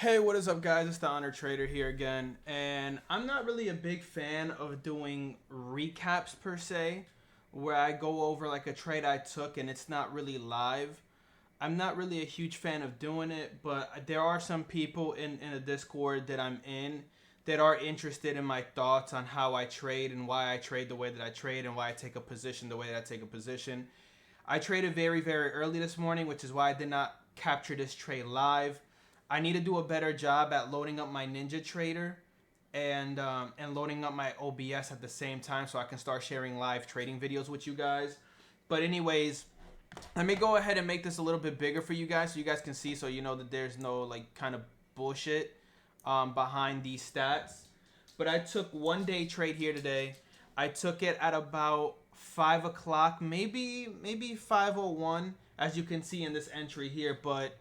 Hey, what is up, guys? It's the Honor Trader here again, and I'm not really a big fan of doing recaps per se, where I go over like a trade I took and it's not really live. I'm not really a huge fan of doing it, but there are some people in a Discord that I'm in that are interested in my thoughts on how I trade and why I trade the way that I trade and why I take a position the way that I take a position. I traded very, very early this morning, which is why I did not capture this trade live. I need to do a better job at loading up my Ninja Trader and loading up my OBS at the same time so I can start sharing live trading videos with you guys. But anyways, let me go ahead and make this a little bit bigger for you guys so you guys can see, so you know that there's no like kind of bullshit behind these stats. But I took one day trade here today. I took it at about 5 o'clock, maybe 5:01, as you can see in this entry here. But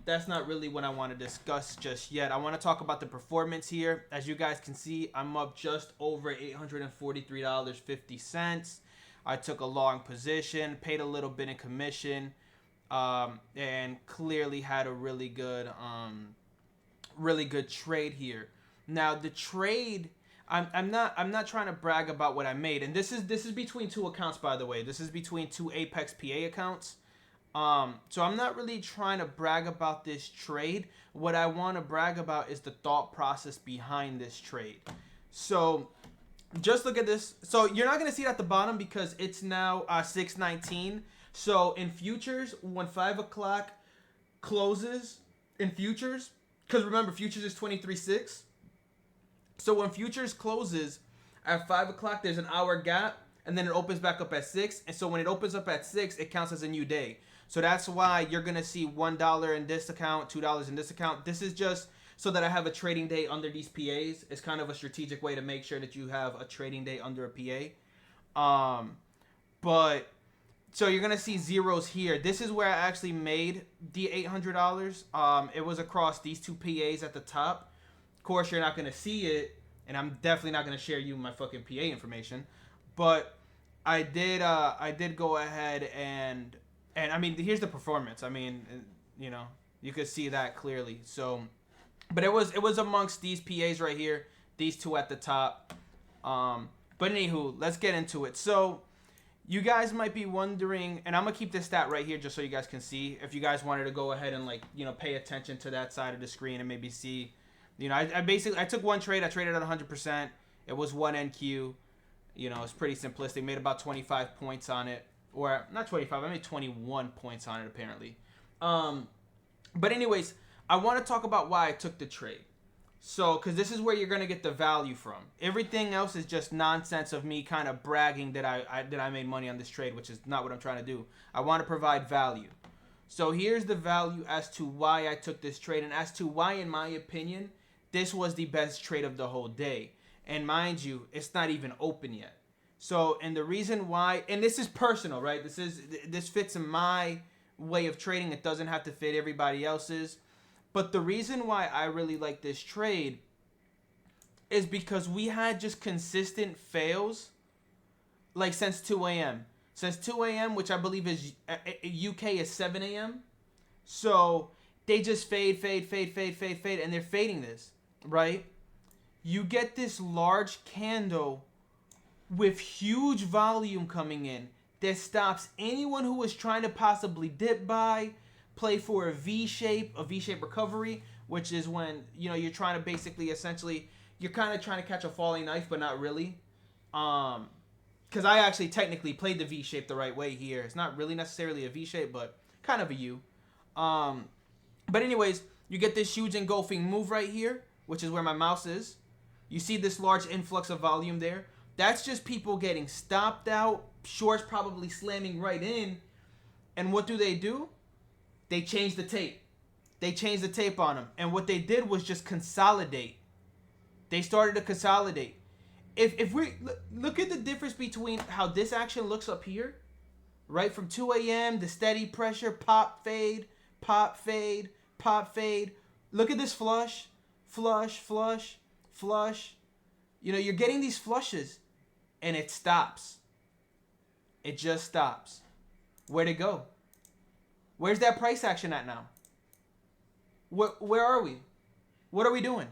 that's not really what I want to discuss just yet. I want to talk about the performance here. As you guys can see, I'm up just over $843.50. I took a long position, paid a little bit in commission, and clearly had a really good trade here. Now the trade, I'm not trying to brag about what I made, and this is between two accounts, by the way. This is between two Apex PA accounts. So I'm not really trying to brag about this trade. What I want to brag about is the thought process behind this trade. So just look at this. So you're not going to see it at the bottom because it's now 6:19. So in futures, when 5 o'clock closes in futures, because remember, futures is 23.6. So when futures closes at 5 o'clock, there's an hour gap, and then it opens back up at 6. And so when it opens up at 6, it counts as a new day. So that's why you're going to see $1 in this account, $2 in this account. This is just so that I have a trading day under these PAs. It's kind of a strategic way to make sure that you have a trading day under a PA. But so you're going to see zeros here. This is where I actually made the $800. It was across these two PAs at the top. Of course, you're not going to see it, and I'm definitely not going to share you my fucking PA information. But I did go ahead and I mean, here's the performance. I mean, you know, you could see that clearly. So, but it was amongst these PAs right here, these two at the top. But anywho, let's get into it. So, you guys might be wondering, and I'm gonna keep this stat right here just so you guys can see. If you guys wanted to go ahead and, like, you know, pay attention to that side of the screen and maybe see, you know, I basically took one trade. I traded at 100%. It was one NQ. You know, it's pretty simplistic. Made about 25 points on it. Or not 25, I made 21 points on it apparently. But anyways, I want to talk about why I took the trade. So, because this is where you're going to get the value from. Everything else is just nonsense of me kind of bragging that I made money on this trade, which is not what I'm trying to do. I want to provide value. So here's the value as to why I took this trade and as to why, in my opinion, this was the best trade of the whole day. And mind you, it's not even open yet. So, and the reason why, and this is personal, right? This fits in my way of trading. It doesn't have to fit everybody else's. But the reason why I really like this trade is because we had just consistent fails, like since 2 a.m. Since 2 a.m., which I believe is UK is 7 a.m. So they just fade, and they're fading this, right? You get this large candle with huge volume coming in that stops anyone who is trying to possibly dip buy, play for a V-shape recovery, which is when, you know, you're trying to basically essentially, you're kind of trying to catch a falling knife, but not really. Because I actually technically played the V-shape the right way here. It's not really necessarily a V-shape, but kind of a U. But anyways, you get this huge engulfing move right here, which is where my mouse is. You see this large influx of volume there. That's just people getting stopped out, shorts probably slamming right in. And what do? They change the tape. They changed the tape on them. And what they did was just consolidate. They started to consolidate. If we look at the difference between how this action looks up here, right? From 2 a.m., the steady pressure, pop, fade, pop, fade, pop, fade. Look at this flush, flush, flush, flush. You know, you're getting these flushes. And it stops. It just stops. Where'd it go? Where's that price action at now? Where are we? What are we doing?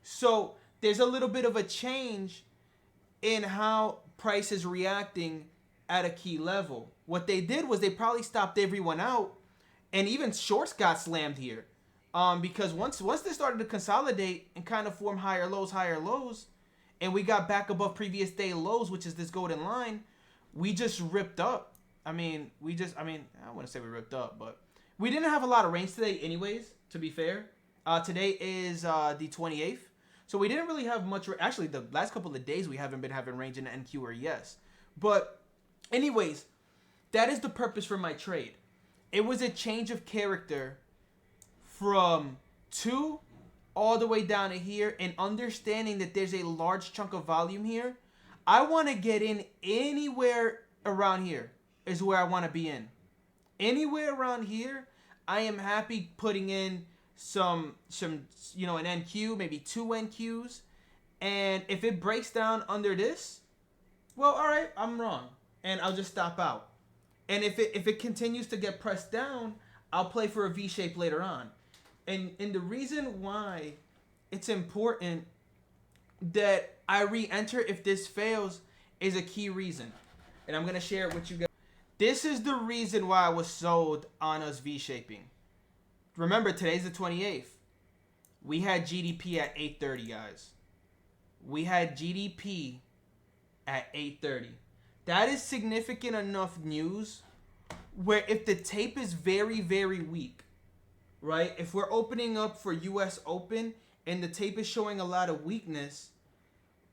So there's a little bit of a change in how price is reacting at a key level. What they did was they probably stopped everyone out, and even shorts got slammed here. Because once they started to consolidate and kind of form higher lows, and we got back above previous day lows, which is this golden line, we just ripped up. I wouldn't say we ripped up, but we didn't have a lot of range today anyways, to be fair. Today is the 28th. So we didn't really have much. Actually, the last couple of days we haven't been having range in the NQ or ES. But anyways, that is the purpose for my trade. It was a change of character from 2 all the way down to here, and understanding that there's a large chunk of volume here. I want to get in anywhere around here is where I want to be in. Anywhere around here, I am happy putting in some an NQ, maybe 2 NQs. And if it breaks down under this, well, all right, I'm wrong, and I'll just stop out. And if it continues to get pressed down, I'll play for a V shape later on. And the reason why it's important that I re-enter if this fails is a key reason. And I'm going to share it with you guys. This is the reason why I was sold on us V-shaping. Remember, today's the 28th. We had GDP at 8:30, guys. We had GDP at 8:30. That is significant enough news where if the tape is very, very weak, right? If we're opening up for US Open and the tape is showing a lot of weakness,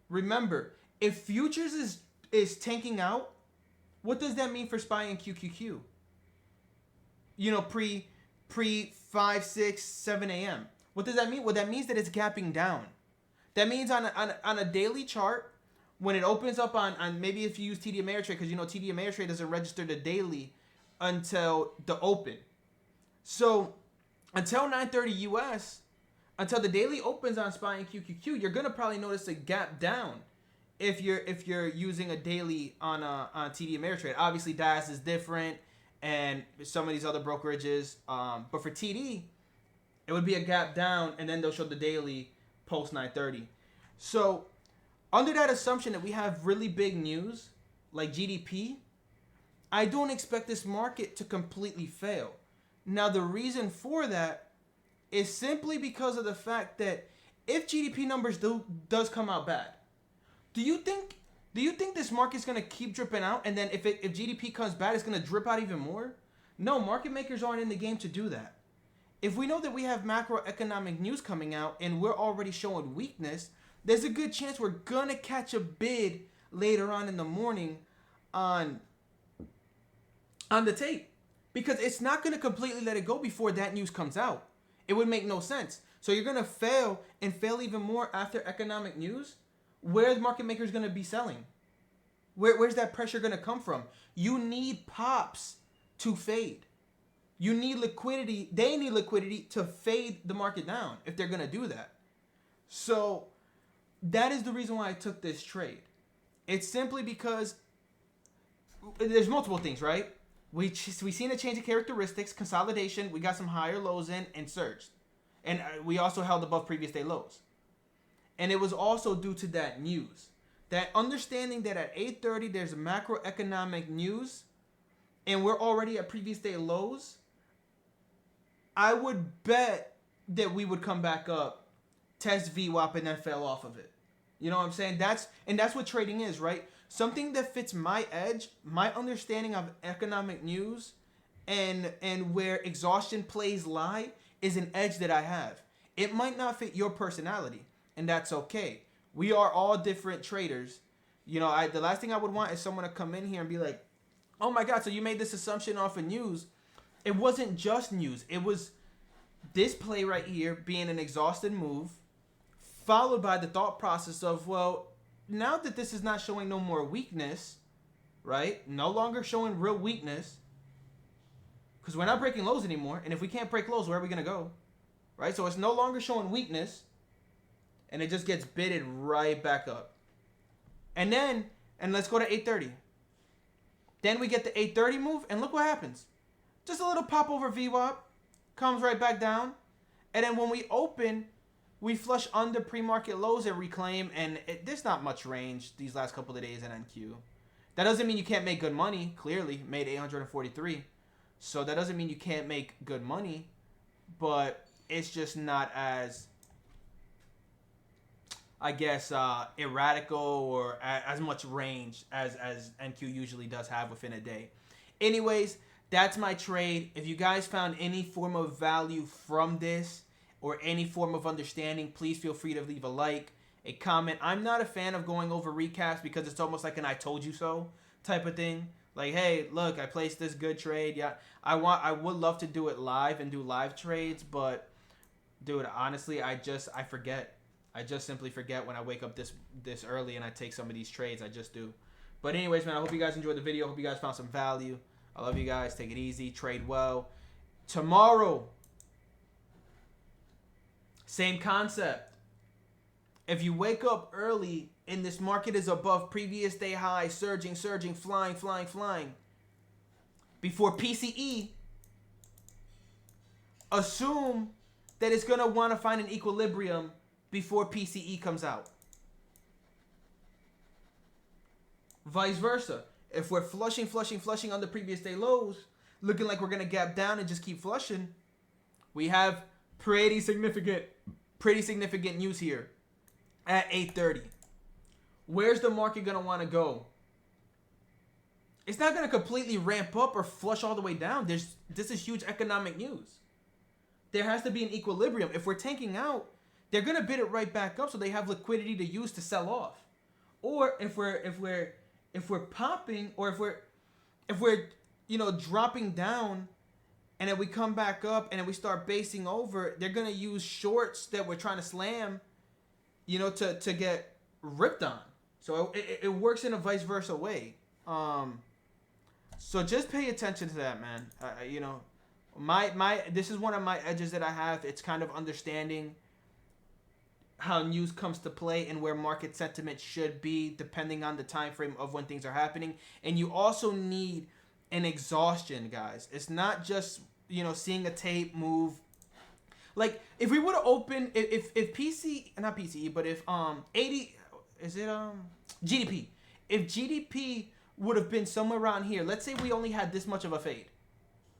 remember, if futures is tanking out, what does that mean for SPY and QQQ? Pre 5, 6, 7 a.m. What does that mean? Well, that means that it's gapping down. That means on a daily chart, when it opens up on maybe if you use TD Ameritrade, because TD Ameritrade doesn't register the daily until the open. So until 9:30 US, until the daily opens on SPY and QQQ, you're gonna probably notice a gap down if you're using a daily on TD Ameritrade. Obviously, DAS is different, and some of these other brokerages. But for TD, it would be a gap down, and then they'll show the daily post 9:30. So under that assumption that we have really big news like GDP, I don't expect this market to completely fail. Now, the reason for that is simply because of the fact that if GDP numbers does come out bad, do you think this market's gonna keep dripping out, and then if GDP comes bad, it's gonna drip out even more? No, market makers aren't in the game to do that. If we know that we have macroeconomic news coming out and we're already showing weakness, there's a good chance we're gonna catch a bid later on in the morning on the tape, because it's not gonna completely let it go before that news comes out. It would make no sense. So you're gonna fail and fail even more after economic news. Where's market makers gonna be selling? Where's that pressure gonna come from? You need pops to fade. You need liquidity. They need liquidity to fade the market down if they're gonna do that. So that is the reason why I took this trade. It's simply because there's multiple things, right? We seen a change of characteristics, consolidation. We got some higher lows in and surged, and we also held above previous day lows. And it was also due to that news, that understanding that at 8:30 there's macroeconomic news, and we're already at previous day lows. I would bet that we would come back up, test VWAP, and then fell off of it. You know what I'm saying? That's what trading is, right? Something that fits my edge, my understanding of economic news, and where exhaustion plays lie is an edge that I have. It might not fit your personality, and that's okay. We are all different traders. The last thing I would want is someone to come in here and be like, "Oh my God, so you made this assumption off of news." It wasn't just news. It was this play right here being an exhausted move, followed by the thought process of, well, now that this is not showing no more weakness, right? No longer showing real weakness, because we're not breaking lows anymore. And if we can't break lows, where are we going to go? Right? So it's no longer showing weakness, and it just gets bidded right back up. And let's go to 8:30. Then we get the 8:30 move, and look what happens. Just a little pop over VWAP, comes right back down. And then when we open, we flush under pre-market lows and reclaim. And there's not much range these last couple of days in NQ. That doesn't mean you can't make good money. Clearly, made 843. So that doesn't mean you can't make good money. But it's just not as, I guess, erratical or as much range as NQ usually does have within a day. Anyways, that's my trade. If you guys found any form of value from this or any form of understanding, please feel free to leave a like, a comment. I'm not a fan of going over recaps because it's almost like an I told you so type of thing. Like, hey, look, I placed this good trade. Yeah, I would love to do it live and do live trades, but dude, honestly, I forget. I just simply forget when I wake up this early and I take some of these trades. I just do. But anyways, man, I hope you guys enjoyed the video. I hope you guys found some value. I love you guys. Take it easy. Trade well. Tomorrow, same concept. If you wake up early and this market is above previous day high, surging, flying, before PCE, assume that it's going to want to find an equilibrium before PCE comes out. Vice versa. If we're flushing on the previous day lows, looking like we're going to gap down and just keep flushing, we have pretty significant news here at 8:30. Where's the market going to want to go? It's not going to completely ramp up or flush all the way down. This is huge economic news. There has to be an equilibrium. If we're tanking out, they're going to bid it right back up so they have liquidity to use to sell off. Or if we're popping, or if we're dropping down and then we come back up and then we start basing over, they're going to use shorts that we're trying to slam, to get ripped on. So it works in a vice versa way. So just pay attention to that, man. This is one of my edges that I have. It's kind of understanding how news comes to play and where market sentiment should be depending on the time frame of when things are happening. And you also need an exhaustion, guys. It's not just seeing a tape move. Like if we would have opened, if not PCE, but if 80, is it GDP? If GDP would have been somewhere around here, let's say we only had this much of a fade,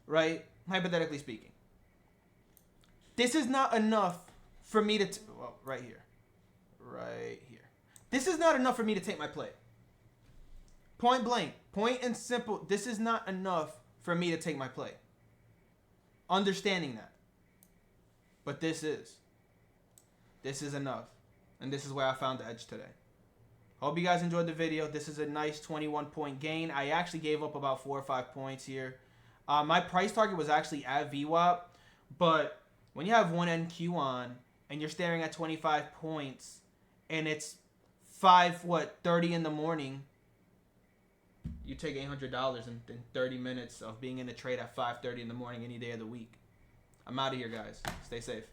right? Hypothetically speaking, this is not enough for me to right here. This is not enough for me to take my play. Point blank, point and simple. This is not enough for me to take my play. Understanding that, but this is enough, and this is where I found the edge today. Hope you guys enjoyed the video. This is a nice 21-point gain. I actually gave up about 4 or 5 points here. My price target was actually at VWAP, but when you have one NQ on and you're staring at 25 points and it's 5:30 in the morning, you take $800 in 30 minutes of being in a trade at 5:30 in the morning any day of the week. I'm out of here, guys. Stay safe.